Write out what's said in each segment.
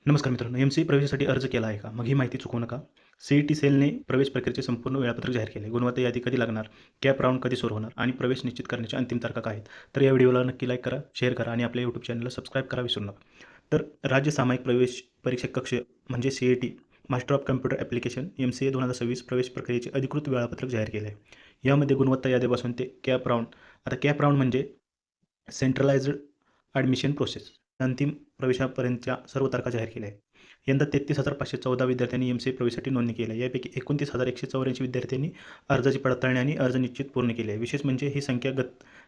नमस्कार मित्रांनो, एम-सी प्रवेशासाठी अर्ज केला आहे का? मग ही माहिती चुकवू नका. सी-ई-टी सेलने प्रवेश प्रक्रियेचे संपूर्ण वेळापत्रक जाहीर केले. गुणवत्ता यादी कधी लागणार, कॅप राउंड कधी सुरू होणार आणि प्रवेश निश्चित करण्याच्या अंतिम तारखा काय आहेत? तर या व्हिडिओला नक्की लाईक करा, शेअर करा आणि आपल्या यूट्यूब चॅनलला सबस्क्राईब करा विसरू नका. तर राज्य सामायिक प्रवेश परीक्षा कक्ष म्हणजे CET master of computer application MCA 2026 प्रवेश प्रक्रियेचे अधिकृत वेळापत्रक जाहीर केले आहे. यामध्ये गुणवत्ता यादीपासून ते कॅप राउंड, आता कॅप राउंड म्हणजे सेंट्रलाइज्ड ॲडमिशन प्रोसेस, अंतिम प्रवेशापर्यंतच्या सर्व तारखा जाहीर केल्या आहेत. यंदा 33,514 विद्यार्थ्यांनी एम-सी-ए प्रवेशासाठी नोंदणी केली आहे. यापैकी 29,184 विद्यार्थ्यांनी अर्जाची पडताळणी आणि अर्ज निश्चित पूर्ण केले आहे. विशेष म्हणजे ही संख्या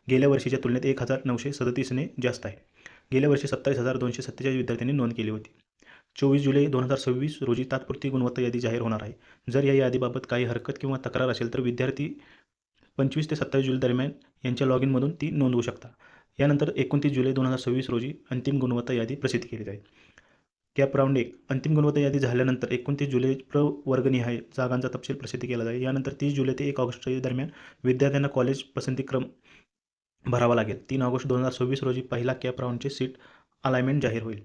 गेल्या वर्षीच्या तुलनेत 1,937ने जास्त आहे. गेल्या वर्षी 27,247 विद्यार्थ्यांनी नोंद केली होती. 24 जुलै 2026 रोजी तात्पुरती गुणवत्ता यादी जाहीर होणार आहे. जर या यादीबाबत काही हरकत किंवा तक्रार असेल तर विद्यार्थी 25 ते 27 जुलै दरम्यान यांच्या लॉगिनमधून ती नोंदवू शकता. यानंतर 29 जुलै 2026 रोजी अंतिम गुणवत्ता यादी प्रसिद्ध केली जाईल. कॅप राउंड 1 अंतिम गुणवत्ता यादी झाल्यानंतर 29 जुलै प्रवर्गनिहाय जागांचा तपशील प्रसिद्ध केला जाईल. यानंतर 30 जुलै ते 1 ऑगस्ट दरम्यान विद्यार्थ्यांना कॉलेज पसंतीक्रम भरावा लागेल. 3 ऑगस्ट 2026 रोजी पहिला कॅप राउंडचे सीट अलाइनमेंट जाहीर होईल.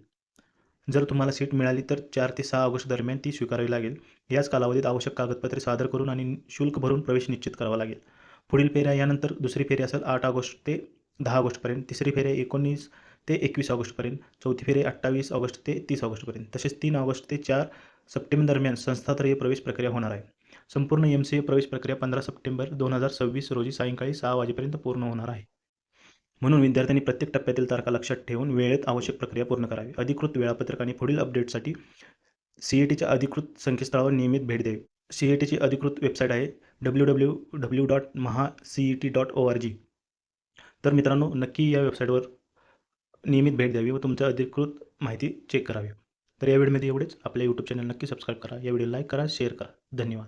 जर तुम्हाला सीट मिळाली तर 4 ते 6 ऑगस्ट दरम्यान ती स्वीकारावी लागेल. याच कालावधीत आवश्यक कागदपत्रे सादर करून आणि शुल्क भरून प्रवेश निश्चित करावा लागेल. पुढील फेऱ्या यानंतर दुसरी फेरी असेल 8 ऑगस्ट ते 10 ऑगस्टपर्यंत, तिसरी फेरी 19 ते 21 ऑगस्टपर्यंत, चौथी फेरी 28 ऑगस्ट ते 30 ऑगस्टपर्यंत, तसेच 3 ऑगस्ट ते 4 सप्टेंबर दरम्यान संस्थात्रयीय प्रवेश प्रक्रिया होणार आहे. संपूर्ण एम-सी-ए प्रवेश प्रक्रिया 15 सप्टेंबर 2026 रोजी सायंकाळी 6 वाजेपर्यंत पूर्ण होणार आहे. म्हणून विद्यार्थ्यांनी प्रत्येक टप्प्यातील तारखा लक्षात ठेवून वेळेत आवश्यक प्रक्रिया पूर्ण करावी. अधिकृत वेळापत्रक आणि पुढील अपडेटसाठी सी-ई-टीच्या अधिकृत संकेतस्थळावर नियमित भेट द्यावी. सी-ई-टीची अधिकृत वेबसाईट आहे www.mahaceet.org. तर मित्रांनो, नक्की या वेबसाईटवर नियमित भेट द्यावी व तुमच्या अधिकृत माहिती चेक करावी. तर या व्हिडिओमध्ये एवढेच. आपल्या यूट्यूब चॅनल नक्की सबस्क्राईब करा. या व्हिडिओला लाईक करा, शेअर करा. धन्यवाद.